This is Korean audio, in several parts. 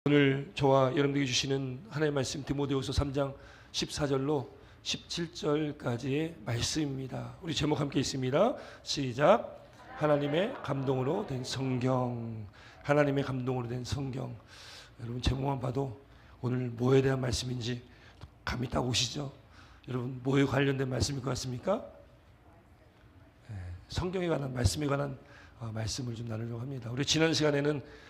오늘 저와 여러분들에게 주시는 하나님의 말씀 디모데후서 3장 14절로 17절까지의 말씀입니다. 우리 제목 함께 있습니다. 시작. 하나님의 감동으로 된 성경. 하나님의 감동으로 된 성경. 여러분 제목만 봐도 오늘 뭐에 대한 말씀인지 감이 딱 오시죠? 여러분 뭐에 관련된 말씀일 것 같습니까? 성경에 관한 말씀에 관한 말씀을 좀 나누려고 합니다. 우리 지난 시간에는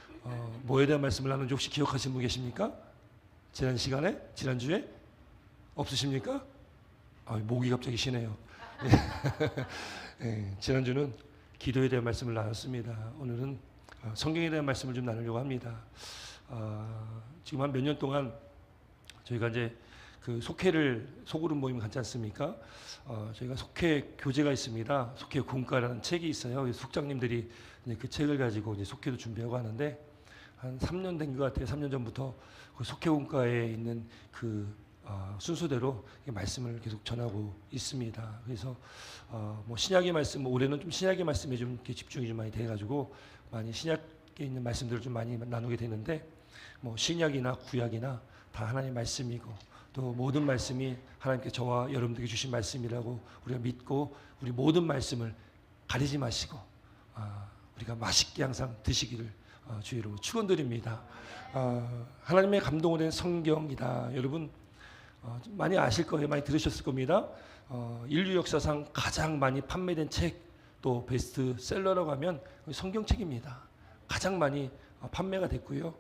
뭐에 대한 말씀을 나눈지 혹시 기억하시는 분 계십니까? 지난주에 없으십니까? 목이 갑자기 쉬네요. 지난주는 기도에 대한 말씀을 나눴습니다. 오늘은 성경에 대한 말씀을 좀 나누려고 합니다. 지금 한 몇 년 동안 저희가 이제 그 속회를 소그룹 모임 갖지 않습니까? 저희가 속회 교재가 있습니다. 속회 공과라는 책이 있어요. 숙장님들이 이제 그 책을 가지고 이제 속회도 준비하고 하는데 한 3년 된 것 같아요. 3년 전부터 그 속회 공과에 있는 그 순서대로 말씀을 계속 전하고 있습니다. 그래서 뭐 신약의 말씀, 올해는 좀 신약의 말씀에 좀 이렇게 집중이 좀 많이 돼가지고 많이 신약에 있는 말씀들을 좀 많이 나누게 되는데 뭐 신약이나 구약이나 다 하나님의 말씀이고 또 모든 말씀이 하나님께 저와 여러분들에게 주신 말씀이라고 우리가 믿고 우리 모든 말씀을 가리지 마시고 우리가 맛있게 항상 드시기를 주의로 축원드립니다. 하나님의 감동으로 된 성경이다. 여러분 많이 아실 거예요. 많이 들으셨을 겁니다. 인류 역사상 가장 많이 판매된 책, 또 베스트셀러라고 하면 성경책입니다. 가장 많이 판매가 됐고요.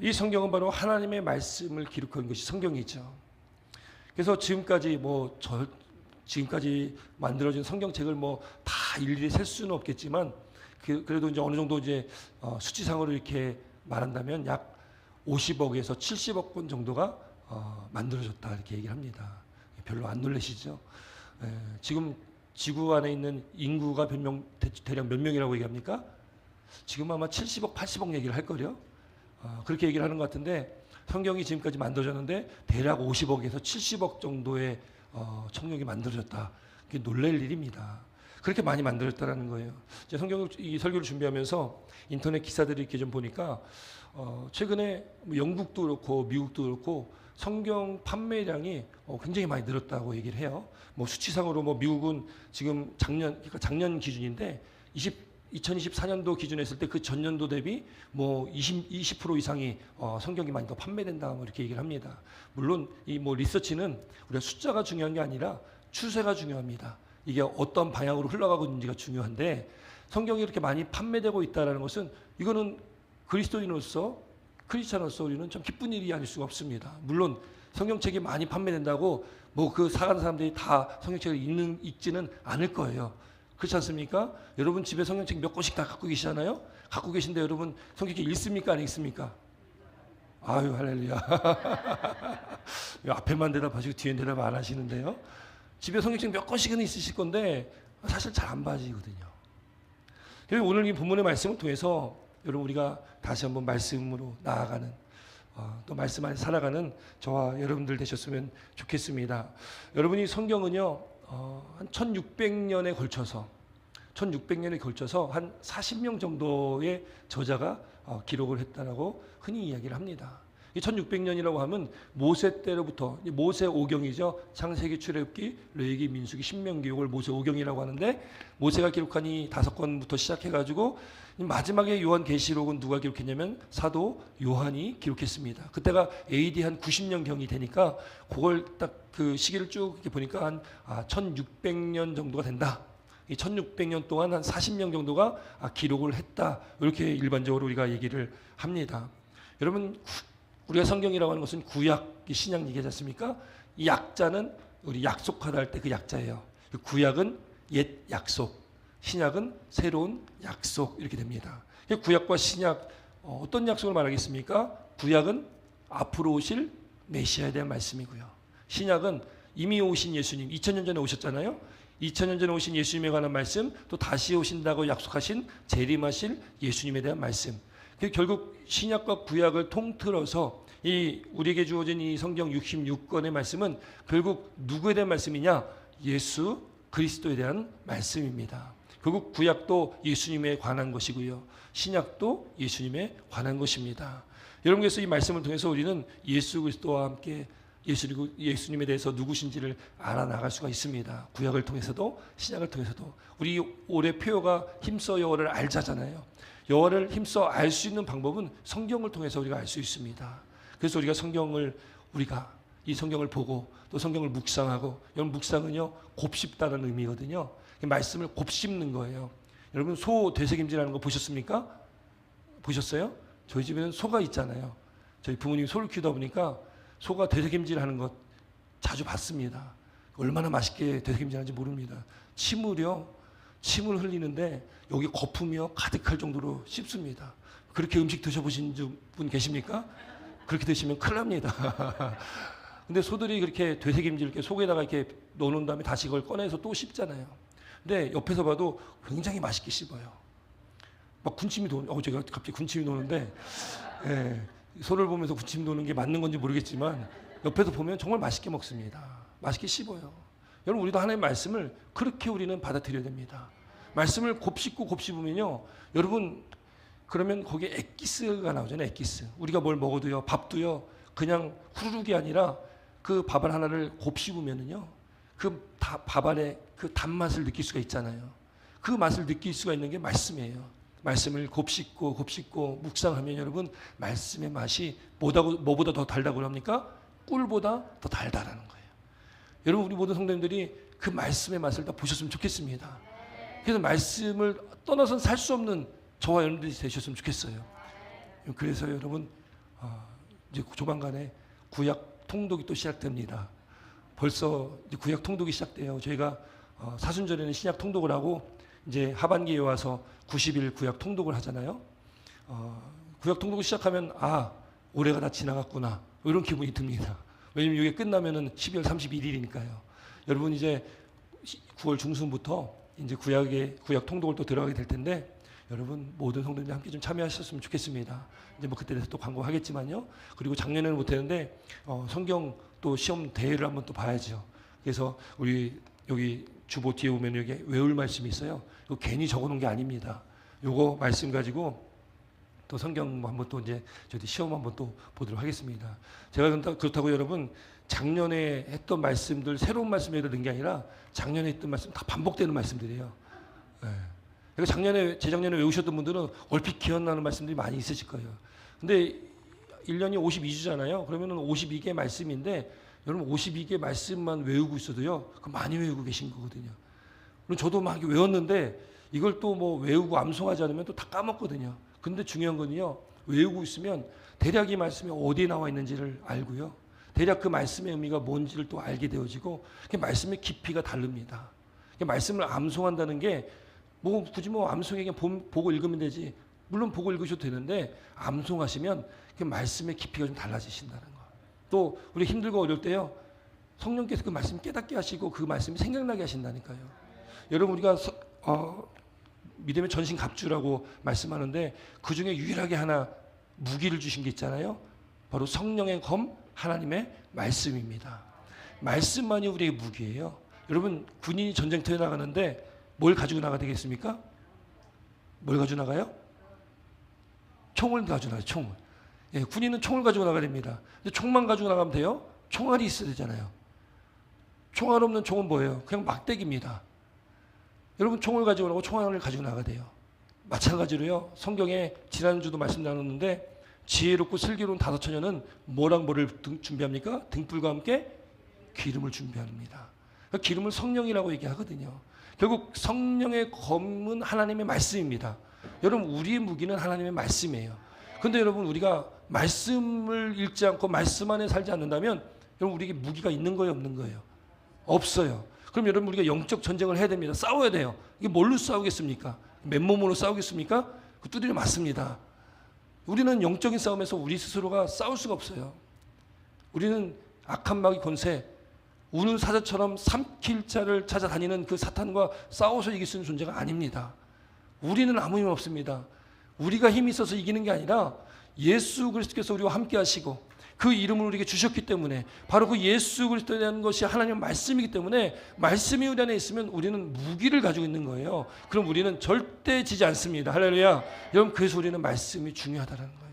이 성경은 바로 하나님의 말씀을 기록한 것이 성경이죠. 그래서 지금까지 지금까지 만들어진 성경책을 뭐 다 일일이 셀 수는 없겠지만 그래도 이제 어느 정도 이제 수치상으로 이렇게 말한다면 약 50억에서 70억 권 정도가 만들어졌다 이렇게 얘기를 합니다. 별로 안 놀라시죠? 지금 지구 안에 있는 인구가 대략 몇 명이라고 얘기합니까? 지금 아마 70억, 80억 얘기를 할 거요. 그렇게 얘기를 하는 것 같은데 성경이 지금까지 만들어졌는데 대략 50억에서 70억 정도의 성경이 만들어졌다. 그게 놀랄 일입니다. 그렇게 많이 만들었다라는 거예요. 제가 이 설교를 준비하면서 인터넷 기사들을 이렇게 좀 보니까 최근에 영국도 그렇고 미국도 그렇고 성경 판매량이 굉장히 많이 늘었다고 얘기를 해요. 뭐 수치상으로 뭐 미국은 지금 작년 기준인데 2024년도 기준에 했을 때 그 전년도 대비 뭐 20% 이상이 성경이 많이 더 판매된다 뭐 이렇게 얘기를 합니다. 물론 이 뭐 리서치는 우리가 숫자가 중요한 게 아니라 추세가 중요합니다. 이게 어떤 방향으로 흘러가고 있는지가 중요한데 성경이 이렇게 많이 판매되고 있다는 것은 이거는 크리스찬으로서 우리는 참 기쁜 일이 아닐 수가 없습니다. 물론 성경책이 많이 판매된다고 뭐 그 사가는 사람들이 다 성경책을 읽지는 않을 거예요. 그렇지 않습니까? 여러분 집에 성경책 몇 권씩 다 갖고 계시잖아요? 갖고 계신데 여러분 성경책 읽습니까? 안 읽습니까? 아유 할렐루야. 앞에만 대답하시고 뒤엔 대답 안 하시는데요. 집에 성경책 몇 권씩은 있으실 건데 사실 잘 안 봐지거든요. 그래서 오늘 이 본문의 말씀을 통해서 여러분 우리가 다시 한번 말씀으로 나아가는 또 말씀 안에 살아가는 저와 여러분들 되셨으면 좋겠습니다. 여러분이 성경은요 한 1600년에 걸쳐서 한 40명 정도의 저자가 기록을 했다라고 흔히 이야기를 합니다. 이 1600년이라고 하면 모세 때로부터 모세 오경이죠. 창세기, 출애굽기, 레위기, 민수기, 신명기 이걸 모세 오경이라고 하는데 모세가 기록한 이 5권부터 시작해가지고 마지막에 요한계시록은 누가 기록했냐면 사도 요한이 기록했습니다. 그때가 AD 한 90년경이 되니까 그걸 딱 그 시기를 쭉 이렇게 보니까 한 1600년 정도가 된다. 이 1600년 동안 한 40명 정도가 기록을 했다. 이렇게 일반적으로 우리가 얘기를 합니다. 여러분 우리가 성경이라고 하는 것은 구약, 신약 얘기하지 않습니까? 이 약자는 우리 약속하다 할 때 그 약자예요. 구약은 옛 약속, 신약은 새로운 약속 이렇게 됩니다. 구약과 신약 어떤 약속을 말하겠습니까? 구약은 앞으로 오실 메시아에 대한 말씀이고요. 신약은 이미 오신 예수님, 2000년 전에 오셨잖아요. 2000년 전에 오신 예수님에 관한 말씀, 또 다시 오신다고 약속하신 재림하실 예수님에 대한 말씀. 결국 신약과 구약을 통틀어서 이 우리에게 주어진 이 성경 66권의 말씀은 결국 누구에 대한 말씀이냐? 예수 그리스도에 대한 말씀입니다. 결국 구약도 예수님에 관한 것이고요. 신약도 예수님에 관한 것입니다. 여러분께서 이 말씀을 통해서 우리는 예수 그리스도와 함께 예수님에 대해서 누구신지를 알아나갈 수가 있습니다. 구약을 통해서도 신약을 통해서도. 우리 올해 표어가 힘써 여호와를 알자잖아요. 여호와를 힘써 알 수 있는 방법은 성경을 통해서 우리가 알 수 있습니다. 그래서 우리가 이 성경을 보고 또 성경을 묵상하고, 여러분 묵상은요 곱씹다는 의미거든요. 말씀을 곱씹는 거예요. 여러분 소 되새김질하는 거 보셨습니까? 보셨어요? 저희 집에는 소가 있잖아요. 저희 부모님이 소를 키우다 보니까 소가 되새김질하는 것 자주 봤습니다. 얼마나 맛있게 되새김질하는지 모릅니다. 침을 흘리는데 여기 거품이요 가득할 정도로 씹습니다. 그렇게 음식 드셔보신 분 계십니까? 그렇게 드시면 큰일 납니다. 근데 소들이 그렇게 되새김질 이렇게 속에다가 이렇게 넣어놓은 다음에 다시 그걸 꺼내서 또 씹잖아요. 근데 옆에서 봐도 굉장히 맛있게 씹어요. 막 군침이 제가 갑자기 군침이 도는데, 예, 소를 보면서 군침 도는 게 맞는 건지 모르겠지만 옆에서 보면 정말 맛있게 먹습니다. 맛있게 씹어요. 여러분 우리도 하나님의 말씀을 그렇게 우리는 받아들여야 됩니다. 말씀을 곱씹으면요, 여러분 그러면 거기에 엑기스가 나오잖아요. 엑기스. 우리가 뭘 먹어도요, 밥도요, 그냥 후루룩이 아니라 그 밥알 하나를 곱씹으면은요, 그 밥 안에 그 단맛을 느낄 수가 있잖아요. 그 맛을 느낄 수가 있는 게 말씀이에요. 말씀을 곱씹고 묵상하면 여러분 말씀의 맛이 뭐보다 더 달다고 합니까? 꿀보다 더 달다라는 거예요. 여러분 우리 모든 성도님들이 그 말씀의 맛을 다 보셨으면 좋겠습니다. 그래서 말씀을 떠나서는 살 수 없는 저와 여러분들이 되셨으면 좋겠어요. 그래서 여러분 이제 조만간에 구약 통독이 또 시작됩니다. 벌써 이제 구약 통독이 시작돼요. 저희가 사순절에는 신약 통독을 하고 이제 하반기에 와서 90일 구약 통독을 하잖아요. 구약 통독을 시작하면 올해가 다 지나갔구나 이런 기분이 듭니다. 왜냐면 이게 끝나면은 12월 31일이니까요. 여러분 이제 9월 중순부터 이제 구약 통독을 또 들어가게 될 텐데, 여러분 모든 성도님들 함께 좀 참여하셨으면 좋겠습니다. 이제 뭐 그때 돼서 또 광고하겠지만요. 그리고 작년에는 못했는데 성경 또 시험 대회를 한번 또 봐야죠. 그래서 우리 여기 주보 뒤에 보면 여기 외울 말씀이 있어요. 이거 괜히 적어놓은 게 아닙니다. 요거 말씀 가지고 또 성경 한번 또 이제 저희 시험 한번 또 보도록 하겠습니다. 제가 그렇다고 여러분 작년에 했던 말씀들 새로운 말씀을 넣은 게 아니라 작년에 했던 말씀 다 반복되는 말씀들이에요. 네. 그러니까 재작년에 외우셨던 분들은 얼핏 기억나는 말씀들이 많이 있으실 거예요. 근데 1년이 52주잖아요. 그러면은 52개 말씀인데 여러분 52개 말씀만 외우고 있어도요, 그 많이 외우고 계신 거거든요. 그럼 저도 막 외웠는데 이걸 또 뭐 외우고 암송하지 않으면 또 다 까먹거든요. 근데 중요한 건요, 외우고 있으면 대략 이 말씀이 어디에 나와 있는지를 알고요, 대략 그 말씀의 의미가 뭔지를 또 알게 되어지고, 그 말씀의 깊이가 다릅니다. 말씀을 암송한다는 게 굳이 암송에 그냥 보고 읽으면 되지. 물론 보고 읽으셔도 되는데 암송하시면 그 말씀의 깊이가 좀 달라지신다는 거. 또 우리 힘들고 어려울 때요, 성령께서 그 말씀 깨닫게 하시고 그 말씀이 생각나게 하신다니까요. 여러분 우리가 믿음의 전신갑주라고 말씀하는데 그 중에 유일하게 하나 무기를 주신 게 있잖아요. 바로 성령의 검, 하나님의 말씀입니다. 말씀만이 우리의 무기예요. 여러분 군인이 전쟁터에 나가는데 뭘 가지고 나가야 되겠습니까? 뭘 가지고 나가요? 총을 가지고 나가요. 총을. 예, 군인은 총을 가지고 나가야 됩니다. 근데 총만 가지고 나가면 돼요? 총알이 있어야 되잖아요. 총알 없는 총은 뭐예요? 그냥 막대기입니다. 여러분 총을 가지고 나가고 총알을 가지고 나가야 돼요. 마찬가지로요, 성경에 지난주도 말씀 나눴는데 지혜롭고 슬기로운 다섯 처녀는 뭐랑 뭐를 준비합니까? 등불과 함께 기름을 준비합니다. 그러니까 기름을 성령이라고 얘기하거든요. 결국 성령의 검은 하나님의 말씀입니다. 여러분 우리의 무기는 하나님의 말씀이에요. 그런데 여러분 우리가 말씀을 읽지 않고 말씀 안에 살지 않는다면 여러분 우리에게 무기가 있는 거예요, 없는 거예요? 없어요. 그럼 여러분 우리가 영적 전쟁을 해야 됩니다. 싸워야 돼요. 이게 뭘로 싸우겠습니까? 맨몸으로 싸우겠습니까? 그 두드려 맞습니다. 우리는 영적인 싸움에서 우리 스스로가 싸울 수가 없어요. 우리는 악한 마귀 권세, 우는 사자처럼 삼킬 자를 찾아다니는 그 사탄과 싸워서 이길 수 있는 존재가 아닙니다. 우리는 아무 힘 없습니다. 우리가 힘이 있어서 이기는 게 아니라 예수 그리스도께서 우리와 함께 하시고 그 이름을 우리에게 주셨기 때문에 바로 그 예수 그리스도에 대한 것이 하나님의 말씀이기 때문에 말씀이 우리 안에 있으면 우리는 무기를 가지고 있는 거예요. 그럼 우리는 절대 지지 않습니다. 할렐루야. 여러분, 그래서 우리는 말씀이 중요하다는 거예요.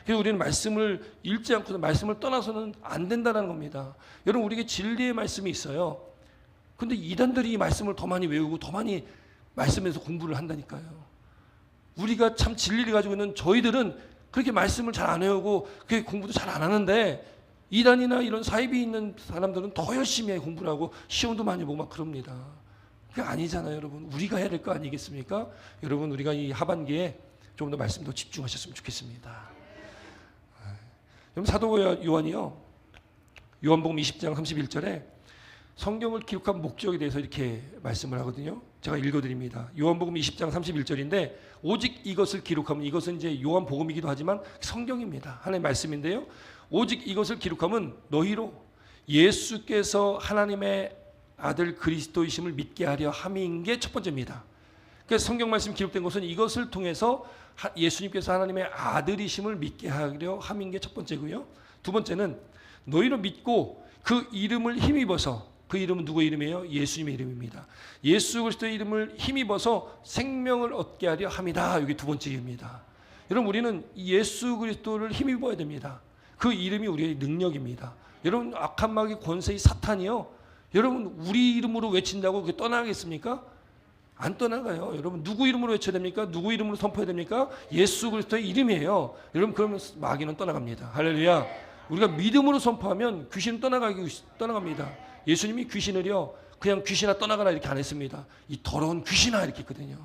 그래서 우리는 말씀을 읽지 않고서 말씀을 떠나서는 안 된다는 겁니다. 여러분, 우리에게 진리의 말씀이 있어요. 근데 이단들이 이 말씀을 더 많이 외우고 더 많이 말씀에서 공부를 한다니까요. 우리가 참 진리를 가지고 있는 저희들은 그렇게 말씀을 잘 안 외우고 그렇게 공부도 잘 안 하는데 이단이나 이런 사입이 있는 사람들은 더 열심히 공부를 하고 시험도 많이 보고 막 그럽니다. 그게 아니잖아요, 여러분. 우리가 해야 될 거 아니겠습니까? 여러분, 우리가 이 하반기에 좀 더 말씀 더 집중하셨으면 좋겠습니다. 여러분, 사도 요한이요, 요한복음 20장 31절에 성경을 기록한 목적에 대해서 이렇게 말씀을 하거든요. 제가 읽어드립니다. 요한복음 20장 31절인데 오직 이것을 기록하면, 이것은 이제 요한복음이기도 하지만 성경입니다. 하나님의 말씀인데요. 오직 이것을 기록하면 너희로 예수께서 하나님의 아들 그리스도이심을 믿게 하려 함인 게 첫 번째입니다. 그래서 성경 말씀 기록된 것은 이것을 통해서 예수님께서 하나님의 아들이심을 믿게 하려 함인 게 첫 번째고요. 두 번째는 너희로 믿고 그 이름을 힘입어서, 그 이름은 누구의 이름이에요? 예수님의 이름입니다. 예수 그리스도의 이름을 힘입어서 생명을 얻게 하려 함이다. 이게 두 번째입니다. 여러분, 우리는 예수 그리스도를 힘입어야 됩니다. 그 이름이 우리의 능력입니다. 여러분, 악한 마귀 권세의 사탄이요, 여러분 우리 이름으로 외친다고 그게 떠나겠습니까? 안 떠나가요. 여러분, 누구 이름으로 외쳐야 됩니까? 누구 이름으로 선포해야 됩니까? 예수 그리스도의 이름이에요. 여러분, 그러면 마귀는 떠나갑니다. 할렐루야. 우리가 믿음으로 선포하면 귀신은 떠나갑니다. 예수님이 귀신을요, 그냥 귀신아 떠나가라 이렇게 안 했습니다. 이 더러운 귀신아 이렇게 했거든요.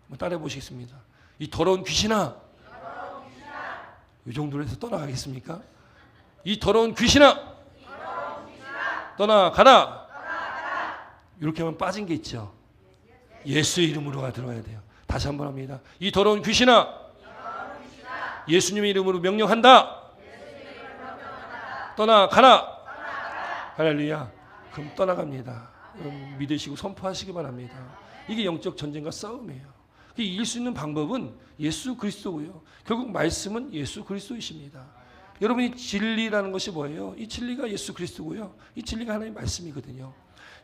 한번 따라해 보시겠습니다. 이 더러운 귀신아. 이 정도로 해서 떠나가겠습니까? 이 더러운 귀신아. 떠나가라. 이렇게 하면 빠진 게 있죠. 예수의 이름으로가 들어야 돼요. 다시 한번 합니다. 이 더러운 귀신아. 예수님의 이름으로 명령한다. 떠나가라. 할렐루야. 그럼 떠나갑니다. 믿으시고 선포하시기 바랍니다. 이게 영적 전쟁과 싸움이에요. 이길 수 있는 방법은 예수 그리스도고요. 결국 말씀은 예수 그리스도이십니다. 여러분이 진리라는 것이 뭐예요? 이 진리가 예수 그리스도고요. 이 진리가 하나님의 말씀이거든요.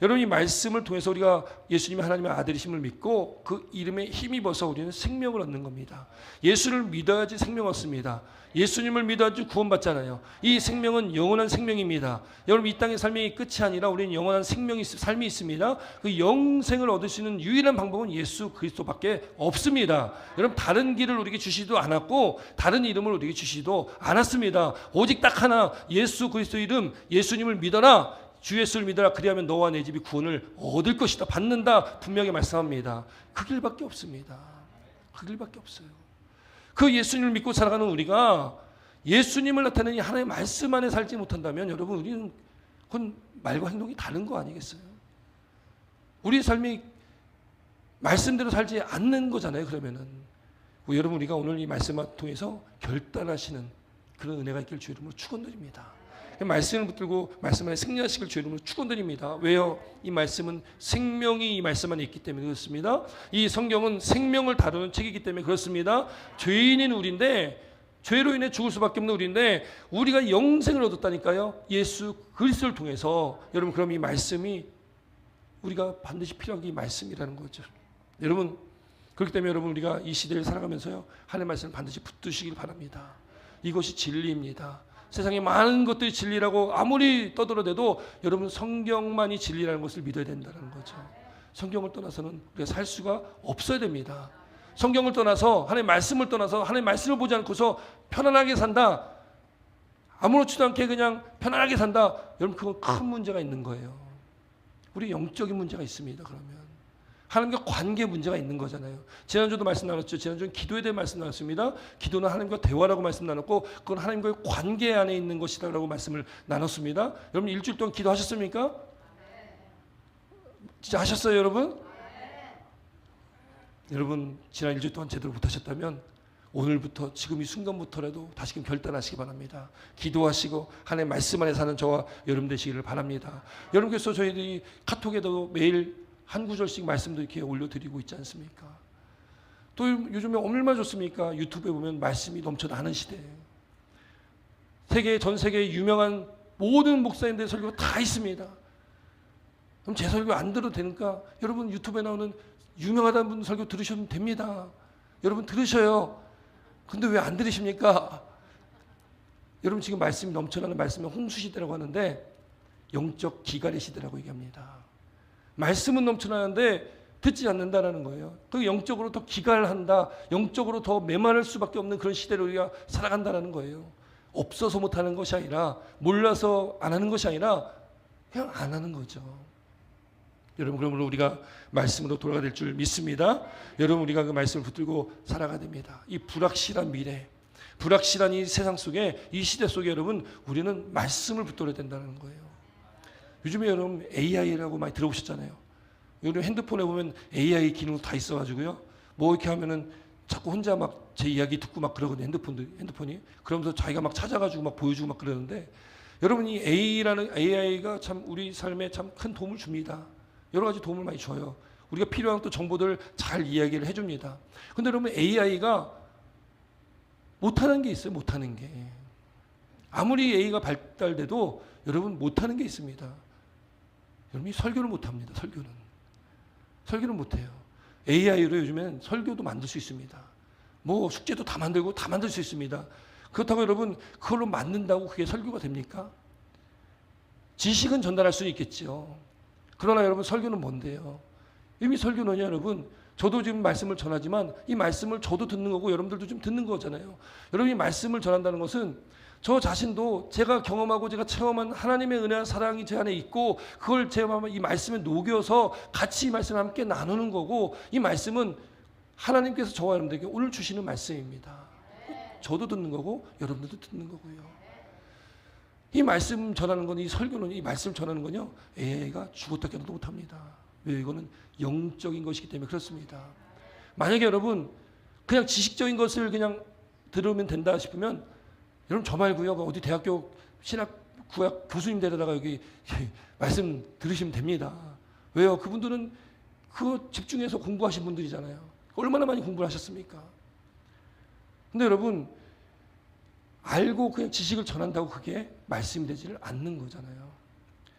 여러분, 이 말씀을 통해서 우리가 예수님이 하나님의 아들이심을 믿고 그 이름에 힘입어서 우리는 생명을 얻는 겁니다. 예수를 믿어야지 생명 얻습니다. 예수님을 믿어야지 구원받잖아요. 이 생명은 영원한 생명입니다. 여러분, 이 땅의 삶이 끝이 아니라 우리는 영원한 삶이 있습니다. 그 영생을 얻을 수 있는 유일한 방법은 예수 그리스도밖에 없습니다. 여러분, 다른 길을 우리에게 주시지도 않았고 다른 이름을 우리에게 주시지도 않았습니다. 오직 딱 하나, 예수 그리스도 이름, 예수님을 믿어라. 주 예수를 믿어라. 그리하면 너와 내 집이 구원을 얻을 것이다. 받는다. 분명히 말씀합니다. 그 길밖에 없습니다. 그 길밖에 없어요. 그 예수님을 믿고 살아가는 우리가 예수님을 나타내는 하나님의 말씀 안에 살지 못한다면 여러분, 우리는 그건 말과 행동이 다른 거 아니겠어요? 우리의 삶이 말씀대로 살지 않는 거잖아요. 그러면은 여러분, 우리가 오늘 이 말씀을 통해서 결단하시는 그런 은혜가 있길 주 이름으로 축원드립니다. 말씀을 붙들고 말씀 안에 승리하시길 주 이름으로 축원드립니다. 왜요? 이 말씀은 생명이 이 말씀 안에 있기 때문에 그렇습니다. 이 성경은 생명을 다루는 책이기 때문에 그렇습니다. 죄인인 우리인데, 죄로 인해 죽을 수밖에 없는 우리인데 우리가 영생을 얻었다니까요. 예수 그리스도를 통해서. 여러분, 그럼 이 말씀이 우리가 반드시 필요한 게 이 말씀이라는 거죠. 여러분, 그렇기 때문에 여러분, 우리가 이 시대를 살아가면서요, 하나님의 말씀을 반드시 붙드시길 바랍니다. 이것이 진리입니다. 세상에 많은 것들이 진리라고 아무리 떠들어대도 여러분, 성경만이 진리라는 것을 믿어야 된다는 거죠. 성경을 떠나서는 우리가 살 수가 없어야 됩니다. 성경을 떠나서, 하나님의 말씀을 떠나서 하나님의 말씀을 보지 않고서 편안하게 산다, 아무렇지도 않게 그냥 편안하게 산다, 여러분, 그건 큰 문제가 있는 거예요. 우리 영적인 문제가 있습니다. 그러면 하나님과 관계 문제가 있는 거잖아요. 지난주도 말씀 나눴죠. 지난주는 기도에 대해 말씀 나눴습니다. 기도는 하나님과 대화라고 말씀 나눴고, 그건 하나님과의 관계 안에 있는 것이라고 말씀을 나눴습니다. 여러분, 일주일 동안 기도하셨습니까? 진짜 하셨어요, 여러분? 여러분, 지난 일주일 동안 제대로 못하셨다면 오늘부터, 지금 이 순간부터라도 다시금 결단하시기 바랍니다. 기도하시고 하나님의 말씀 안에 사는 저와 여러분 되시기를 바랍니다. 여러분께서 저희들이 카톡에도 매일 한 구절씩 말씀도 이렇게 올려드리고 있지 않습니까? 또 요즘에 얼마나 좋습니까? 유튜브에 보면 말씀이 넘쳐나는 시대예요. 전 세계 유명한 모든 목사님들의 설교가 다 있습니다. 그럼 제 설교 안 들어도 되니까 여러분 유튜브에 나오는 유명하다는 분 설교 들으시면 됩니다. 여러분 들으셔요. 근데 왜 안 들으십니까? 여러분 지금 말씀이 넘쳐나는 말씀은 홍수시대라고 하는데 영적 기갈의 시대라고 얘기합니다. 말씀은 넘쳐나는데 듣지 않는다라는 거예요. 그 영적으로 더 기갈한다, 영적으로 더 메마를 수밖에 없는 그런 시대로 우리가 살아간다라는 거예요. 없어서 못하는 것이 아니라, 몰라서 안 하는 것이 아니라 그냥 안 하는 거죠. 여러분, 그러므로 우리가 말씀으로 돌아가야 될 줄 믿습니다. 여러분, 우리가 그 말씀을 붙들고 살아가야 됩니다. 이 불확실한 미래, 불확실한 이 세상 속에, 이 시대 속에 여러분, 우리는 말씀을 붙들어야 된다는 거예요. 요즘에 여러분 AI라고 많이 들어보셨잖아요. 요즘 핸드폰에 보면 AI 기능 다 있어가지고요. 뭐 이렇게 하면은 자꾸 혼자 막 제 이야기 듣고 막 그러거든요. 핸드폰이. 그러면서 자기가 막 찾아가지고 막 보여주고 막 그러는데, 여러분 이 AI가 참 우리 삶에 참 큰 도움을 줍니다. 여러 가지 도움을 많이 줘요. 우리가 필요한 또 정보들 잘 이야기를 해줍니다. 근데 여러분 AI가 못하는 게 있어요. 못하는 게. 아무리 AI가 발달돼도 여러분 못하는 게 있습니다. 여러분이 설교를 못합니다. 설교는 못해요. AI로 요즘엔 설교도 만들 수 있습니다. 뭐 숙제도 다 만들고 다 만들 수 있습니다. 그렇다고 여러분 그걸로 만든다고 그게 설교가 됩니까? 지식은 전달할 수는 있겠죠. 그러나 여러분 설교는 뭔데요? 이미 설교는요, 여러분, 저도 지금 말씀을 전하지만 이 말씀을 저도 듣는 거고 여러분들도 좀 듣는 거잖아요. 여러분이 말씀을 전한다는 것은 저 자신도 제가 경험하고 제가 체험한 하나님의 은혜와 사랑이 제 안에 있고, 그걸 제가 이 말씀에 녹여서 같이 이 말씀을 함께 나누는 거고, 이 말씀은 하나님께서 저와 여러분들에게 오늘 주시는 말씀입니다. 저도 듣는 거고 여러분들도 듣는 거고요. 이 말씀 전하는 건, 이 설교는, 이 말씀 전하는 건요, AI가 죽었다 깨어나도 못합니다. 왜? 이거는 영적인 것이기 때문에 그렇습니다. 만약에 여러분 그냥 지식적인 것을 그냥 들으면 된다 싶으면, 여러분 저 말고요, 어디 대학교 신학구약 교수님 데려다가 여기 말씀 들으시면 됩니다. 왜요? 그분들은 그거 집중해서 공부하신 분들이잖아요. 얼마나 많이 공부를 하셨습니까? 근데 여러분 알고 그냥 지식을 전한다고 그게 말씀이 되지를 않는 거잖아요.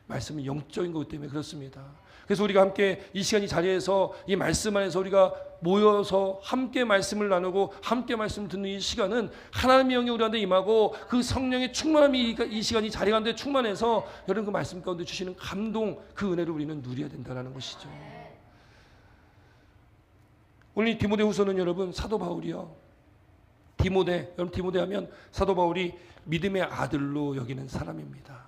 말씀은 영적인 거기 때문에 그렇습니다. 그래서 우리가 함께 이 시간 이 자리에서 이 말씀 안에서 우리가 모여서 함께 말씀을 나누고 함께 말씀을 듣는 이 시간은 하나님의 영이 우리한테 임하고 그 성령의 충만함이 이 시간이 자리 가운데 충만해서 여러분 그 말씀 가운데 주시는 감동, 그 은혜를 우리는 누려야 된다는 것이죠. 오늘 디모데후서는 여러분 사도 바울이요, 여러분 디모데 하면 사도 바울이 믿음의 아들로 여기는 사람입니다.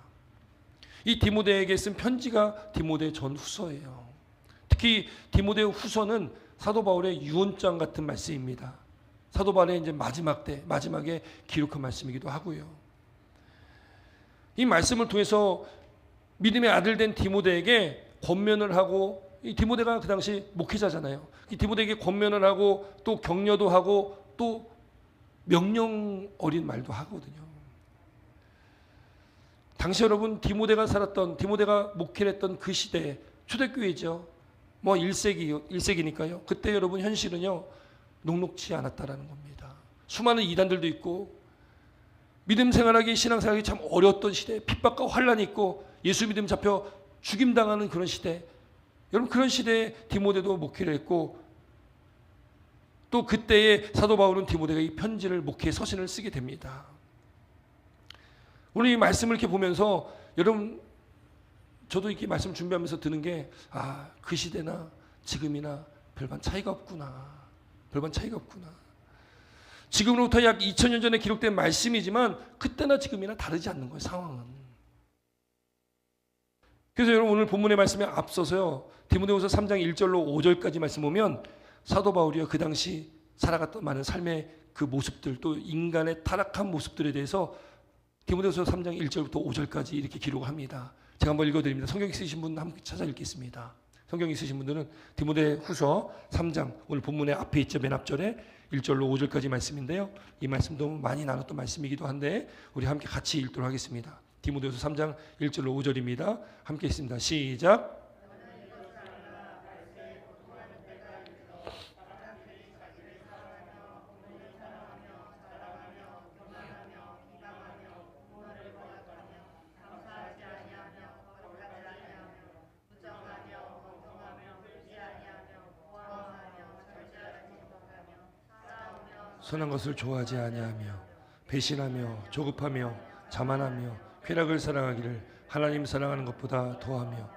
이 디모데에게 쓴 편지가 디모데 전후서예요. 특히 디모데 후서는 사도 바울의 유언장 같은 말씀입니다. 사도 바울의 이제 마지막에 기록한 말씀이기도 하고요. 이 말씀을 통해서 믿음의 아들 된 디모데에게 권면을 하고, 이 디모데가 그 당시 목회자잖아요. 이 디모데에게 권면을 하고 또 격려도 하고 또 명령 어린 말도 하거든요. 당시 여러분 디모데가 목회를 했던 그 시대, 초대교회죠. 뭐 1세기니까요. 그때 여러분 현실은요, 녹록지 않았다라는 겁니다. 수많은 이단들도 있고, 믿음 생활하기, 신앙생활하기 참 어려웠던 시대, 핍박과 환란이 있고, 예수 믿음 잡혀 죽임당하는 그런 시대. 여러분 그런 시대에 디모데도 목회를 했고, 또 그때에 사도 바울은 디모데가 이 편지를, 목회의 서신을 쓰게 됩니다. 오늘 이 말씀을 이렇게 보면서 여러분, 저도 이렇게 말씀 준비하면서 드는 게, 그 시대나 지금이나 별반 차이가 없구나. 지금으로부터 약 2000년 전에 기록된 말씀이지만 그때나 지금이나 다르지 않는 거예요, 상황은. 그래서 여러분 오늘 본문의 말씀에 앞서서요, 디모데후서 3장 1절로 5절까지 말씀 보면 사도 바울이요, 그 당시 살아갔던 많은 삶의 그 모습들, 또 인간의 타락한 모습들에 대해서 디모데후서 3장 1절부터 5절까지 이렇게 기록을 합니다. 제가 한번 읽어드립니다. 성경 있으신 분 함께 찾아 읽겠습니다. 성경 있으신 분들은 디모데후서 3장, 오늘 본문의 앞에 있죠, 맨 앞절에 1절로 5절까지 말씀인데요, 이 말씀도 많이 나눴던 말씀이기도 한데 우리 함께 같이 읽도록 하겠습니다. 디모데후서 3장 1절로 5절입니다. 함께 읽습니다. 시작. 선한 것을 좋아하지 아니하며 배신하며 조급하며 자만하며 쾌락을 사랑하기를 하나님 사랑하는 것보다 더하며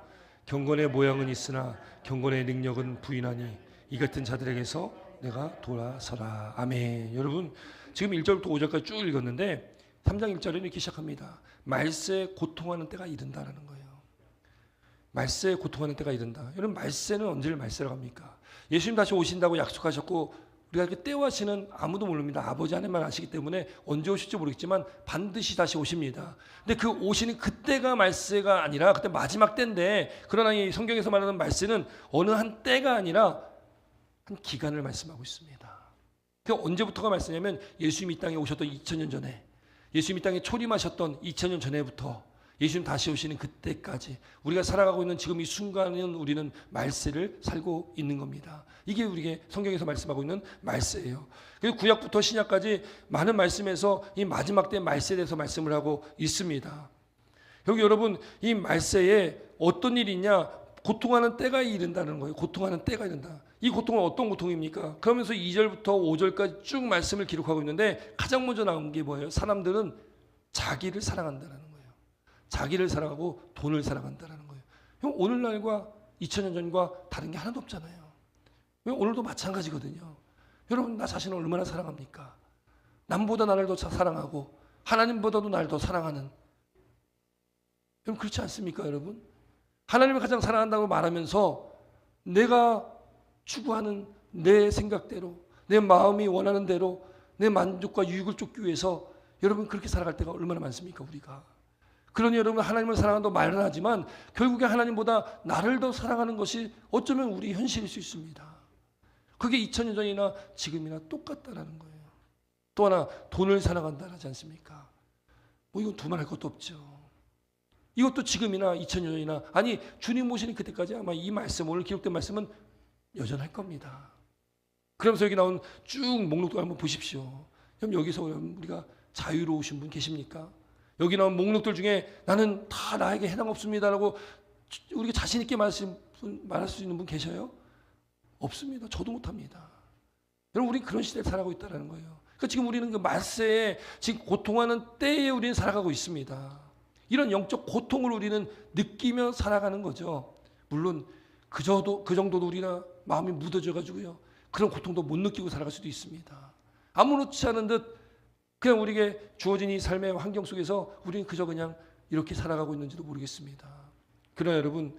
경건의 모양은 있으나 경건의 능력은 부인하니 이 같은 자들에게서 내가 돌아서라. 아멘. 여러분 지금 1절부터 5절까지 쭉 읽었는데 3장 1절에 이렇게 시작합니다. 말세에 고통하는 때가 이른다라는 거예요. 말세에 고통하는 때가 이른다. 여러분 말세는 언제를 말세라고 합니까? 예수님 다시 오신다고 약속하셨고 우리가 그 때와 시는 아무도 모릅니다. 아버지 하나님만 아시기 때문에 언제 오실지 모르겠지만 반드시 다시 오십니다. 근데 그 오시는 그때가 말세가 아니라 그때 마지막 때인데, 그러나 이 성경에서 말하는 말세는 어느 한 때가 아니라 한 기간을 말씀하고 있습니다. 그 언제부터가 말세냐면 예수님이 이 땅에 오셨던 2000년 전에, 예수님이 이 땅에 초림하셨던 2000년 전에부터 예수님 다시 오시는 그때까지 우리가 살아가고 있는 지금 이 순간은 우리는 말세를 살고 있는 겁니다. 이게 우리에게 성경에서 말씀하고 있는 말세예요. 그리고 구약부터 신약까지 많은 말씀에서 이 마지막 때 말세에 대해서 말씀을 하고 있습니다. 여기 여러분 이 말세에 어떤 일이 있냐? 고통하는 때가 이른다는 거예요. 고통하는 때가 이른다. 이 고통은 어떤 고통입니까? 그러면서 2절부터 5절까지 쭉 말씀을 기록하고 있는데 가장 먼저 나온 게 뭐예요? 사람들은 자기를 사랑한다는 거예요. 자기를 사랑하고 돈을 사랑한다는 거예요. 오늘날과 2000년 전과 다른 게 하나도 없잖아요. 오늘도 마찬가지거든요. 여러분 나 자신을 얼마나 사랑합니까? 남보다 나를 더 사랑하고 하나님보다도 나를 더 사랑하는, 여러분 그렇지 않습니까? 여러분 하나님을 가장 사랑한다고 말하면서 내가 추구하는 내 생각대로, 내 마음이 원하는 대로 내 만족과 유익을 쫓기 위해서 여러분 그렇게 살아갈 때가 얼마나 많습니까? 우리가. 그러니 여러분 하나님을 사랑한다고 말은 하지만 결국에 하나님보다 나를 더 사랑하는 것이 어쩌면 우리 현실일 수 있습니다. 그게 2000년 전이나 지금이나 똑같다라는 거예요. 또 하나 돈을 사랑한다 하지 않습니까? 뭐 이건 두말할 것도 없죠. 이것도 지금이나 2000년 전이나, 아니 주님 오시는 그때까지 아마 이 말씀, 오늘 기록된 말씀은 여전할 겁니다. 그러면서 여기 나온 쭉 목록도 한번 보십시오. 그럼 여기서 우리가 자유로우신 분 계십니까? 여기 나온 목록들 중에 나는 다 나에게 해당 없습니다라고 우리가 자신 있게 말할 수 있는 분 계셔요? 없습니다. 저도 못합니다. 여러분 우리는 그런 시대에 살아가고 있다는 거예요. 그러니까 지금 우리는 그 말세에 지금 고통하는 때에 우리는 살아가고 있습니다. 이런 영적 고통을 우리는 느끼며 살아가는 거죠. 물론 그 정도도 우리나 마음이 무뎌져가지고요 그런 고통도 못 느끼고 살아갈 수도 있습니다. 아무렇지 않은 듯 그냥 우리에게 주어진 이 삶의 환경 속에서 우리는 그저 그냥 이렇게 살아가고 있는지도 모르겠습니다. 그러나 여러분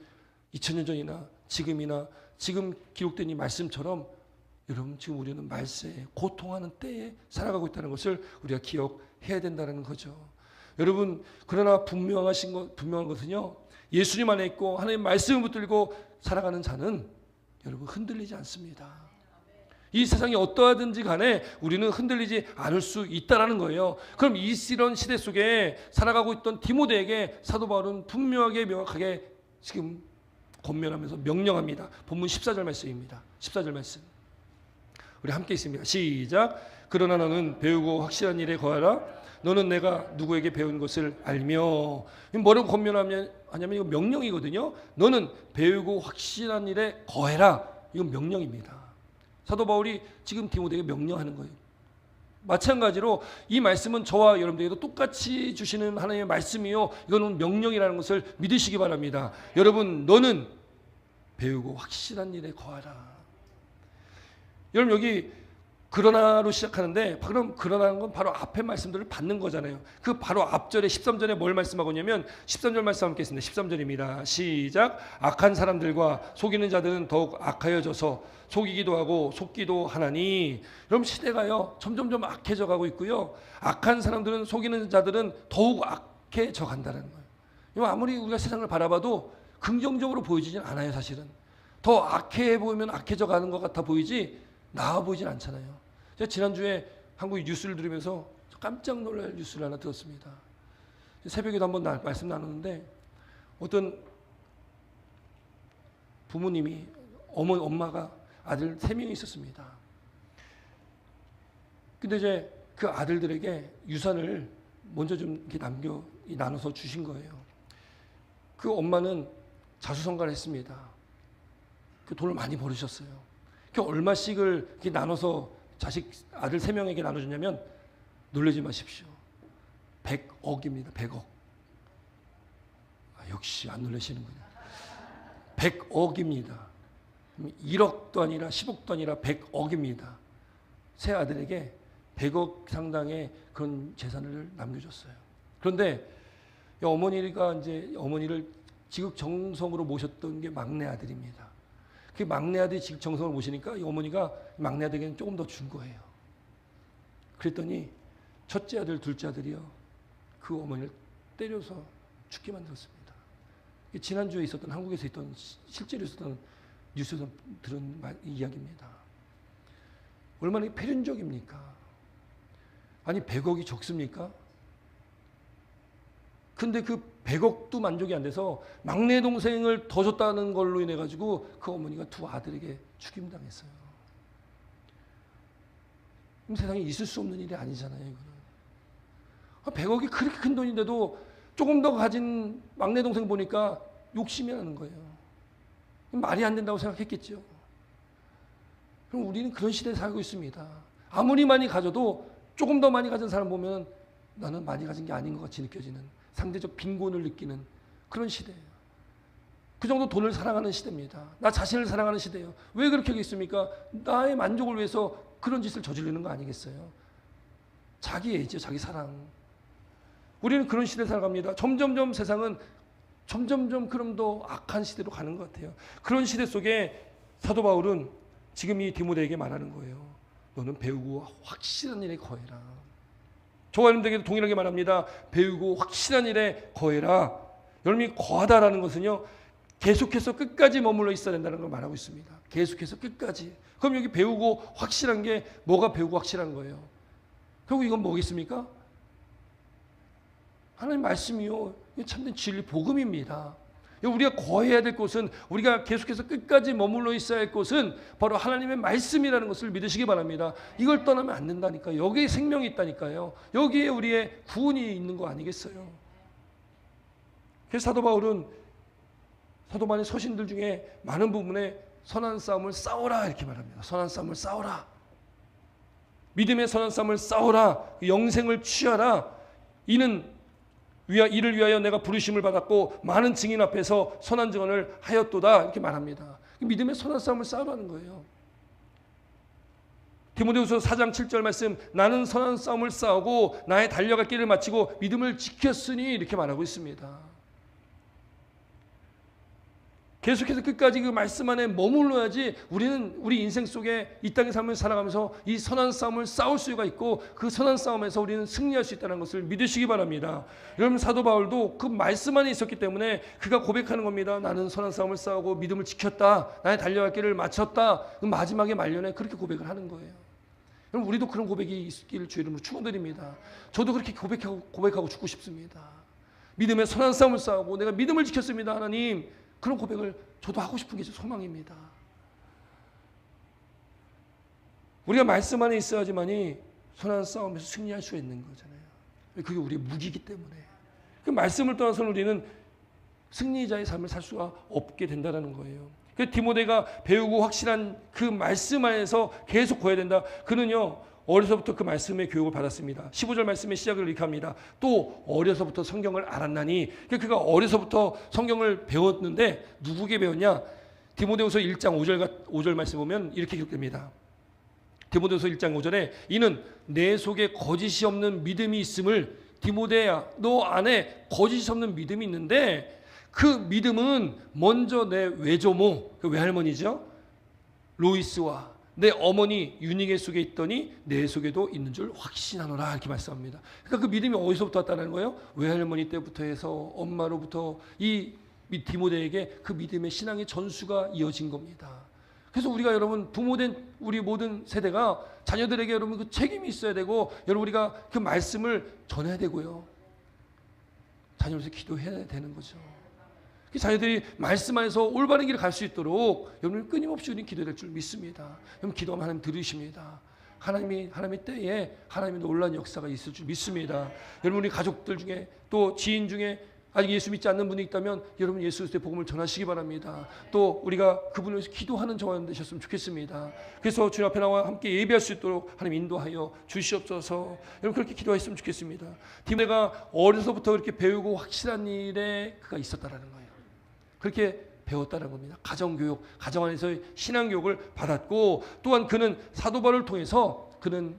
2000년 전이나 지금이나 지금 기록된 이 말씀처럼 여러분 지금 우리는 말세에 고통하는 때에 살아가고 있다는 것을 우리가 기억해야 된다는 거죠. 여러분 그러나 분명한 것은요, 예수님 안에 있고 하나님 말씀을 붙들고 살아가는 자는 여러분 흔들리지 않습니다. 이 세상이 어떠하든지 간에 우리는 흔들리지 않을 수 있다는 거예요. 그럼 이런 시대 속에 살아가고 있던 디모데에게 사도 바울은 분명하게 명확하게 지금 권면하면서 명령합니다. 본문 14절 말씀입니다. 14절 말씀 우리 함께 있습니다. 시작. 그러나 너는 배우고 확실한 일에 거하라. 너는 내가 누구에게 배운 것을 알며. 뭐라고 권면하냐면 이거 명령이거든요. 너는 배우고 확실한 일에 거해라. 이건 명령입니다. 사도 바울이 지금 디모데에게 명령하는 거예요. 마찬가지로 이 말씀은 저와 여러분들에게도 똑같이 주시는 하나님의 말씀이요, 이거는 명령이라는 것을 믿으시기 바랍니다. 여러분 너는 배우고 확실한 일에 거하라. 여러분 여기 그러나로 시작하는데, 그럼 그러나는 건 바로 앞에 말씀들을 받는 거잖아요. 그 바로 앞절에 13절에 뭘 말씀하고 있냐면 13절 말씀 함께 있습니다. 13절입니다. 시작. 악한 사람들과 속이는 자들은 더욱 악하여져서 속이기도 하고 속기도 하나니. 여러분 시대가요 점점점 악해져 가고 있고요, 악한 사람들은, 속이는 자들은 더욱 악해져 간다는 거예요. 아무리 우리가 세상을 바라봐도 긍정적으로 보이지는 않아요. 사실은 더 악해 보이면 악해져 가는 것 같아 보이지 나아 보이진 않잖아요. 제가 지난주에 한국 뉴스를 들으면서 깜짝 놀랄 뉴스를 하나 들었습니다. 새벽에도 한번 말씀 나누는데 어떤 부모님이 엄마가 아들 3명이 있었습니다. 근데 이제 그 아들들에게 유산을 먼저 좀 이렇게 나눠서 주신 거예요. 그 엄마는 자수성가를 했습니다. 그 돈을 많이 벌으셨어요. 그 얼마씩을 이렇게 나눠서 자식 아들 3명에게 나눠줬냐면 놀라지 마십시오. 100억입니다. 100억. 역시 안 놀라시는군요. 100억입니다. 1억도 아니라 10억도 아니라 100억입니다. 세 아들에게 100억 상당의 그런 재산을 남겨줬어요. 그런데 어머니가 이제 어머니를 지극정성으로 모셨던 게 막내 아들입니다. 그 막내 아들이 지극정성으로 모시니까 이 어머니가 막내 아들에게는 조금 더 준 거예요. 그랬더니 첫째 아들, 둘째 아들이요, 그 어머니를 때려서 죽게 만들었습니다. 지난주에 있었던, 한국에서 있던, 실제로 있었던 뉴스에서 들은 이야기입니다. 얼마나 패륜적입니까? 아니 100억이 적습니까? 근데 그 100억도 만족이 안 돼서 막내 동생을 더 줬다는 걸로 인해 가지고 그 어머니가 두 아들에게 죽임당했어요. 그럼 세상에 있을 수 없는 일이 아니잖아요, 이거는. 100억이 그렇게 큰 돈인데도 조금 더 가진 막내 동생 보니까 욕심이 나는 거예요. 말이 안 된다고 생각했겠죠. 그럼 우리는 그런 시대에 살고 있습니다. 아무리 많이 가져도 조금 더 많이 가진 사람 보면 나는 많이 가진 게 아닌 것 같이 느껴지는, 상대적 빈곤을 느끼는 그런 시대예요. 그 정도 돈을 사랑하는 시대입니다. 나 자신을 사랑하는 시대예요. 왜 그렇게 하겠습니까? 나의 만족을 위해서 그런 짓을 저지르는 거 아니겠어요? 자기 애죠, 자기 사랑. 우리는 그런 시대에 살아갑니다. 점점점 세상은 점점점 그럼 더 악한 시대로 가는 것 같아요. 그런 시대 속에 사도 바울은 지금 이 디모데에게 말하는 거예요. 너는 배우고 확실한 일에 거해라. 저와 여러분들에게도 동일하게 말합니다. 배우고 확실한 일에 거해라. 여러분이 거하다라는 것은요, 계속해서 끝까지 머물러 있어야 된다는 걸 말하고 있습니다. 계속해서 끝까지. 그럼 여기 배우고 확실한 게 뭐가 배우고 확실한 거예요? 결국 이건 뭐겠습니까? 하나님 말씀이요, 참된 진리 복음입니다. 우리가 거해야 될 곳은, 우리가 계속해서 끝까지 머물러 있어야 할 곳은 바로 하나님의 말씀이라는 것을 믿으시기 바랍니다. 이걸 떠나면 안 된다니까요. 여기에 생명이 있다니까요. 여기에 우리의 구원이 있는 거 아니겠어요? 그래서 사도 바울은 사도 바울의 서신들 중에 많은 부분에 선한 싸움을 싸워라 이렇게 말합니다. 선한 싸움을 싸워라. 믿음의 선한 싸움을 싸워라. 영생을 취하라. 이를 위하여 내가 부르심을 받았고 많은 증인 앞에서 선한 증언을 하였도다 이렇게 말합니다. 믿음의 선한 싸움을 싸우라는 거예요. 디모데후서 4장 7절 말씀, 나는 선한 싸움을 싸우고 나의 달려갈 길을 마치고 믿음을 지켰으니 이렇게 말하고 있습니다. 계속해서 끝까지 그 말씀 안에 머물러야지 우리는 우리 인생 속에 이 땅의 삶을 살아가면서 이 선한 싸움을 싸울 수가 있고 그 선한 싸움에서 우리는 승리할 수 있다는 것을 믿으시기 바랍니다. 여러분, 사도 바울도 그 말씀 안에 있었기 때문에 그가 고백하는 겁니다. 나는 선한 싸움을 싸우고 믿음을 지켰다. 나의 달려갈 길을 마쳤다. 그 마지막에 말년에 그렇게 고백을 하는 거예요. 여러분, 우리도 그런 고백이 있기를 주의 이름으로 축원드립니다. 저도 그렇게 고백하고 죽고 싶습니다. 믿음의 선한 싸움을 싸우고 내가 믿음을 지켰습니다. 하나님, 그런 고백을 저도 하고 싶은 게 소망입니다. 우리가 말씀 안에 있어야지만이 선한 싸움에서 승리할 수 있는 거잖아요. 그게 우리의 무기이기 때문에. 그 말씀을 떠나서는 우리는 승리자의 삶을 살 수가 없게 된다는 거예요. 그래서 디모데가 배우고 확실한 그 말씀 안에서 계속 거해야 된다. 그는요, 어려서부터 그 말씀의 교육을 받았습니다. 15절 말씀의 시작을 이렇게 합니다. 또 어려서부터 성경을 알았나니. 그가 어려서부터 성경을 배웠는데 누구에게 배웠냐? 디모데후서 1장 5절 말씀 보면 이렇게 기록됩니다. 디모데후서 1장 5절에 이는 내 속에 거짓이 없는 믿음이 있음을, 디모데야 너 안에 거짓이 없는 믿음이 있는데 그 믿음은 먼저 내 외조모, 그 외할머니죠, 로이스와 내 어머니 유니게 속에 있더니 내 속에도 있는 줄 확신하노라 이렇게 말씀합니다. 그러니까 그 믿음이 어디서부터 왔다는 거예요? 외할머니 때부터 해서 엄마로부터 이 디모데에게 그 믿음의 신앙의 전수가 이어진 겁니다. 그래서 우리가 여러분 부모된 우리 모든 세대가 자녀들에게 여러분 그 책임이 있어야 되고, 여러분 우리가 그 말씀을 전해야 되고요. 자녀로서 기도해야 되는 거죠. 자녀들이 말씀 안에서 올바른 길을 갈 수 있도록 여러분 끊임없이 우리는 기도될 줄 믿습니다. 여러분 기도하면 하나님 들으십니다. 하나님의 때에 하나님의 놀라운 역사가 있을 줄 믿습니다. 여러분 우리 가족들 중에 또 지인 중에 아직 예수 믿지 않는 분이 있다면 여러분 예수 그리스도의 복음을 전하시기 바랍니다. 또 우리가 그분을 위해서 기도하는 저와 되셨으면 좋겠습니다. 그래서 주님 앞에 나와 함께 예배할 수 있도록 하나님 인도하여 주시옵소서. 여러분 그렇게 기도했으면 좋겠습니다. 디모데가 어려서부터 그렇게 배우고 확실한 일에 그가 있었다라는 거예요. 그렇게 배웠다는 겁니다. 가정교육, 가정 안에서의 신앙교육을 받았고, 또한 그는 사도 바울을 통해서 그는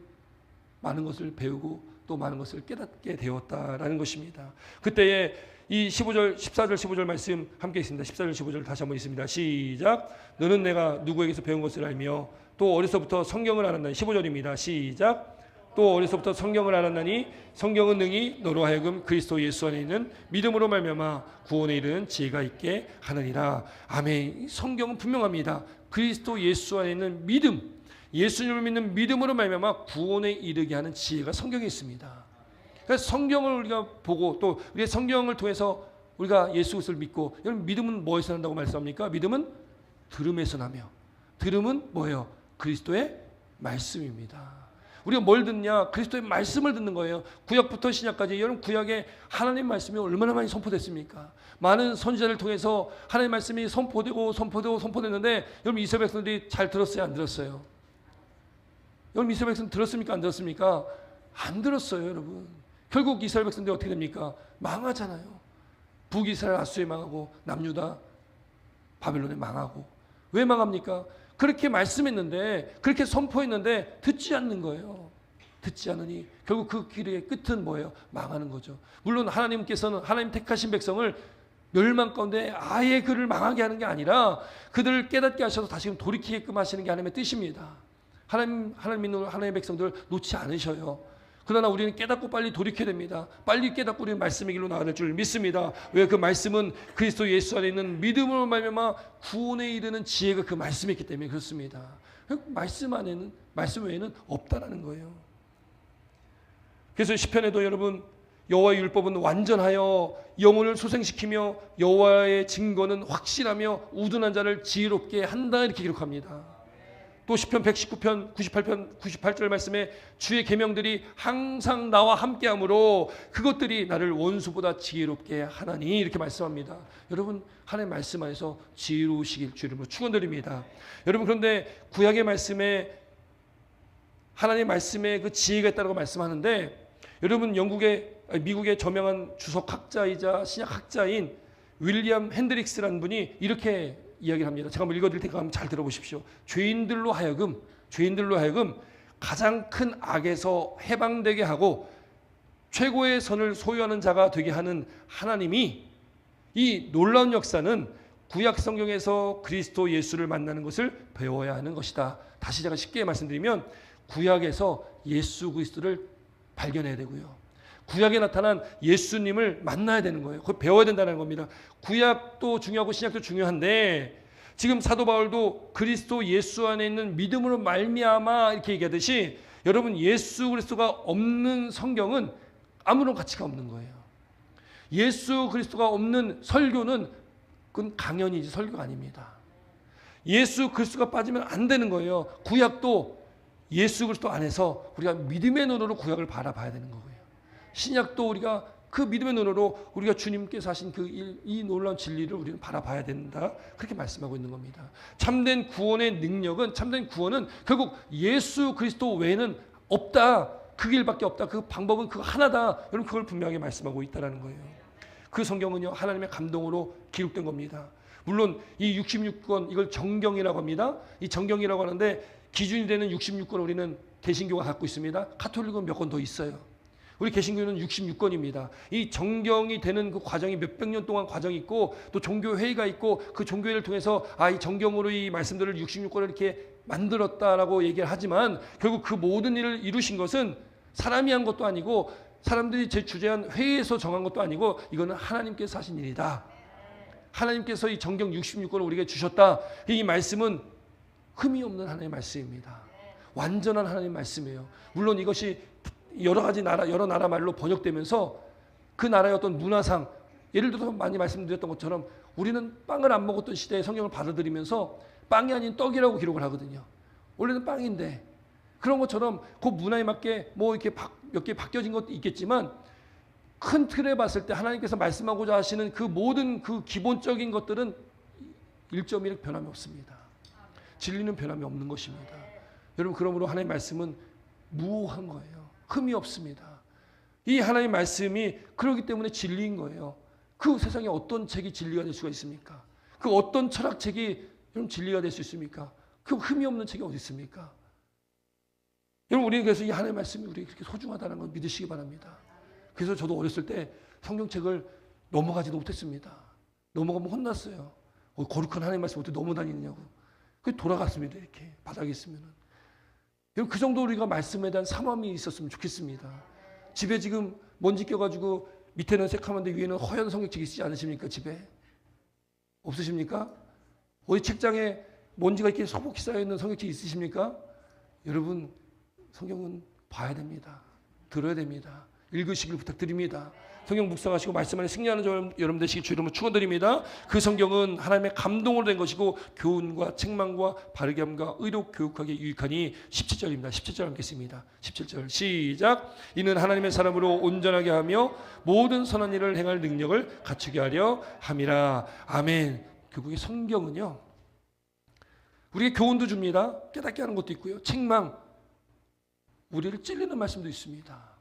많은 것을 배우고 또 많은 것을 깨닫게 되었다라는 것입니다. 그때에 이 14절 15절 말씀 함께 있습니다. 14절 15절 다시 한번 있습니다. 시작. 너는 내가 누구에게서 배운 것을 알며 또 어려서부터 성경을 알았나니. 15절입니다. 시작. 또 어려서부터 성경을 알았나니 성경은 능히 너로 하여금 그리스도 예수 안에 있는 믿음으로 말미암아 구원에 이르는 지혜가 있게 하느니라. 아멘. 성경은 분명합니다. 그리스도 예수 안에 있는 믿음, 예수님을 믿는 믿음으로 말미암아 구원에 이르게 하는 지혜가 성경에 있습니다. 그래서 성경을 우리가 보고 또 우리의 성경을 통해서 우리가 예수 그리스도를 믿고, 여러분 믿음은 뭐에서 난다고 말씀합니까? 믿음은 들음에서 나며, 들음은 뭐예요? 그리스도의 말씀입니다. 우리가 뭘 듣냐? 그리스도의 말씀을 듣는 거예요. 구약부터 신약까지 여러분 구약에 하나님 말씀이 얼마나 많이 선포됐습니까? 많은 선지자를 통해서 하나님 말씀이 선포됐는데 여러분 이스라엘 백성들이 잘 들었어요? 안 들었어요? 여러분 이스라엘 백성 들었습니까? 안 들었습니까? 안 들었어요, 여러분. 결국 이스라엘 백성들이 어떻게 됩니까? 망하잖아요. 북이스라엘 아수에 망하고 남유다 바벨론에 망하고. 왜 망합니까? 그렇게 말씀했는데, 그렇게 선포했는데 듣지 않는 거예요. 듣지 않으니 결국 그 길의 끝은 뭐예요? 망하는 거죠. 물론 하나님께서는 하나님 택하신 백성을 멸망 가운데 아예 그를 망하게 하는 게 아니라 그들을 깨닫게 하셔서 다시금 돌이키게끔 하시는 게 하나님의 뜻입니다. 하나님 믿는 하나님의 백성들 놓지 않으셔요. 그러나 우리는 깨닫고 빨리 돌이켜야 됩니다. 빨리 깨닫고 우리는 말씀의 길로 나아갈 줄 믿습니다. 왜? 그 말씀은 그리스도 예수 안에 있는 믿음으로 말미암아 구원에 이르는 지혜가 그 말씀에 있기 때문에 그렇습니다. 말씀 안에는, 말씀 외에는 없다라는 거예요. 그래서 시편에도 여러분 여호와의 율법은 완전하여 영혼을 소생시키며 여호와의 증거는 확실하며 우둔한 자를 지혜롭게 한다, 이렇게 기록합니다. 또 시편 119편 98절 말씀에 주의 계명들이 항상 나와 함께하므로 그것들이 나를 원수보다 지혜롭게 하나니, 이렇게 말씀합니다. 여러분 하나님의 말씀 안에서 지혜로우시길 주 이름으로 축원드립니다. 여러분 그런데 구약의 말씀에 하나님의 말씀에 그 지혜가 있다고 말씀하는데, 여러분 미국의 저명한 주석학자이자 신약학자인 윌리엄 핸드릭스라는 분이 이렇게 이야기를 합니다. 제가 한번 읽어드릴 테니까 한번 잘 들어보십시오. 죄인들로 하여금 가장 큰 악에서 해방되게 하고 최고의 선을 소유하는 자가 되게 하는 하나님이, 이 놀라운 역사는 구약 성경에서 그리스도 예수를 만나는 것을 배워야 하는 것이다. 다시 제가 쉽게 말씀드리면 구약에서 예수 그리스도를 발견해야 되고요, 구약에 나타난 예수님을 만나야 되는 거예요. 그걸 배워야 된다는 겁니다. 구약도 중요하고 신약도 중요한데, 지금 사도 바울도 그리스도 예수 안에 있는 믿음으로 말미암아 이렇게 얘기하듯이, 여러분 예수 그리스도가 없는 성경은 아무런 가치가 없는 거예요. 예수 그리스도가 없는 설교는 그건 강연이지 설교가 아닙니다. 예수 그리스도가 빠지면 안 되는 거예요. 구약도 예수 그리스도 안에서 우리가 믿음의 눈으로 구약을 바라봐야 되는 거고요. 신약도 우리가 그 믿음의 눈으로 우리가 주님께서 하신 이 놀라운 진리를 우리는 바라봐야 된다, 그렇게 말씀하고 있는 겁니다. 참된 구원의 능력은, 참된 구원은 결국 예수 그리스도 외에는 없다. 그 길밖에 없다. 그 방법은 그거 하나다. 여러분 그걸 분명하게 말씀하고 있다는 거예요. 그 성경은요 하나님의 감동으로 기록된 겁니다. 물론 이 66권, 이걸 정경이라고 합니다. 이 정경이라고 하는데 기준이 되는 66권 우리는 개신교가 갖고 있습니다. 가톨릭은 몇 권 더 있어요. 우리 개신교는 66권입니다. 이 정경이 되는 그 과정이 몇백 년 동안 과정이 있고, 또 종교회의가 있고, 그 종교회를 통해서 이 정경으로 이 말씀들을 66권을 이렇게 만들었다라고 얘기를 하지만, 결국 그 모든 일을 이루신 것은 사람이 한 것도 아니고 사람들이 주재한 회의에서 정한 것도 아니고, 이거는 하나님께서 하신 일이다. 하나님께서 이 정경 66권을 우리에게 주셨다. 이 말씀은 흠이 없는 하나님의 말씀입니다. 완전한 하나님의 말씀이에요. 물론 이것이 여러 나라 말로 번역되면서 그 나라의 어떤 문화상, 예를 들어서 많이 말씀드렸던 것처럼 우리는 빵을 안 먹었던 시대에 성경을 받아들이면서 빵이 아닌 떡이라고 기록을 하거든요. 원래는 빵인데, 그런 것처럼 그 문화에 맞게 뭐 이렇게 몇 개 바뀌어진 것도 있겠지만, 큰 틀에 봤을 때 하나님께서 말씀하고자 하시는 그 모든 그 기본적인 것들은 1.1 변함이 없습니다. 진리는 변함이 없는 것입니다. 여러분, 그러므로 하나님의 말씀은 무오한 거예요. 흠이 없습니다. 이 하나님의 말씀이 그렇기 때문에 진리인 거예요. 그 세상에 어떤 책이 진리가 될 수가 있습니까? 그 어떤 철학책이 여러분 진리가 될 수 있습니까? 그 흠이 없는 책이 어디 있습니까? 여러분, 우리는 그래서 이 하나님의 말씀이 우리에게 그렇게 소중하다는 걸 믿으시기 바랍니다. 그래서 저도 어렸을 때 성경책을 넘어가지도 못했습니다. 넘어가면 혼났어요. 거룩한 하나님의 말씀 어떻게 넘어다니느냐고. 그래서 돌아갔습니다. 이렇게 바닥에 있으면은. 여러분, 그 정도 우리가 말씀에 대한 사모함이 있었으면 좋겠습니다. 집에 지금 먼지 껴가지고 밑에는 새카만데 위에는 허연 성경책 있지 않으십니까? 집에 없으십니까? 어디 책장에 먼지가 이렇게 소복히 쌓여있는 성경책 있으십니까? 여러분, 성경은 봐야 됩니다. 들어야 됩니다. 읽으시길 부탁드립니다. 성경 묵상하시고 말씀 안에 승리하는 여러분 되시길 주 이름으로 축원드립니다. 그 성경은 하나님의 감동으로 된 것이고 교훈과 책망과 바르게 함과 의로 교육하기에 유익하니 17절입니다. 17절 함께했습니다. 17절 시작. 이는 하나님의 사람으로 온전하게 하며 모든 선한 일을 행할 능력을 갖추게 하려 함이라. 아멘. 결국에 성경은요, 우리에게 교훈도 줍니다. 깨닫게 하는 것도 있고요. 책망, 우리를 찔리는 말씀도 있습니다.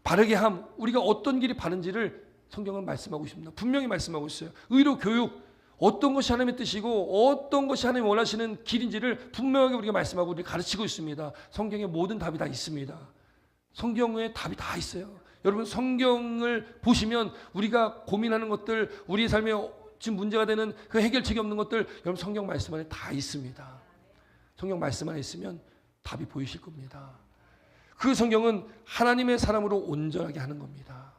바르게 함, 우리가 어떤 길이 바른지를 성경은 말씀하고 있습니다. 분명히 말씀하고 있어요. 의로 교육, 어떤 것이 하나님의 뜻이고 어떤 것이 하나님이 원하시는 길인지를 분명하게 우리가 말씀하고 우리를 가르치고 있습니다. 성경에 모든 답이 다 있습니다. 성경에 답이 다 있어요. 여러분, 성경을 보시면 우리가 고민하는 것들, 우리의 삶에 지금 문제가 되는 그 해결책이 없는 것들, 여러분 성경 말씀 안에 다 있습니다. 성경 말씀 안에 있으면 답이 보이실 겁니다. 그 성경은 하나님의 사람으로 온전하게 하는 겁니다.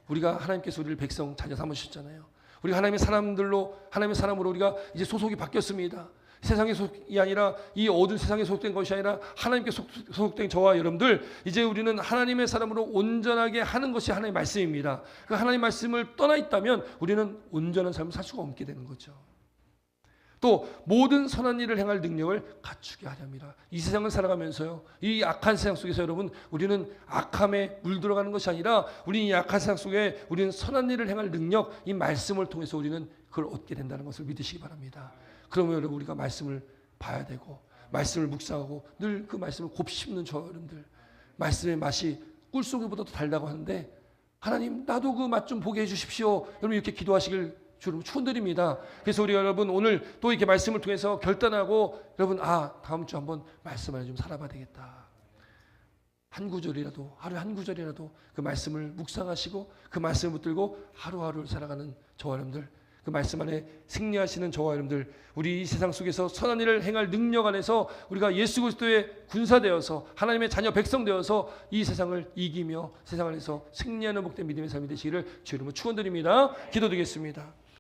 우리가 하나님께서 우리를 백성 자녀 삼으셨잖아요. 우리가 하나님의 사람으로 우리가 이제 소속이 바뀌었습니다. 세상의 소속이 아니라, 이 어두운 세상에 소속된 것이 아니라 하나님께 소속된 저와 여러분들, 이제 우리는 하나님의 사람으로 온전하게 하는 것이 하나님의 말씀입니다. 그 하나님의 말씀을 떠나 있다면 우리는 온전한 삶을 살 수가 없게 되는 거죠. 또 모든 선한 일을 행할 능력을 갖추게 하렵니다. 이 세상을 살아가면서요, 이 악한 세상 속에서 여러분, 우리는 악함에 물들어가는 것이 아니라, 우리 이 악한 세상 속에 우리는 선한 일을 행할 능력, 이 말씀을 통해서 우리는 그걸 얻게 된다는 것을 믿으시기 바랍니다. 그러면 여러분, 우리가 말씀을 봐야 되고 말씀을 묵상하고 늘 그 말씀을 곱씹는 저 여러분들, 말씀의 맛이 꿀소금보다도 달다고 하는데, 하나님 나도 그 맛 좀 보게 해주십시오. 여러분, 이렇게 기도하시길 주로 축원드립니다. 그래서 우리 여러분 오늘 또 이렇게 말씀을 통해서 결단하고, 여러분 다음 주 한번 말씀 안에 좀 살아봐야 되겠다. 한 구절이라도, 하루에 한 구절이라도 그 말씀을 묵상하시고 그 말씀을 붙들고 하루하루를 살아가는 저와 여러분들, 그 말씀 안에 승리하시는 저와 여러분들, 우리 이 세상 속에서 선한 일을 행할 능력 안에서 우리가 예수 그리스도의 군사되어서 하나님의 자녀 백성 되어서 이 세상을 이기며 세상 안에서 승리하는 복된 믿음의 삶이 되시기를 주 이름으로 축원드립니다. 기도드리겠습니다.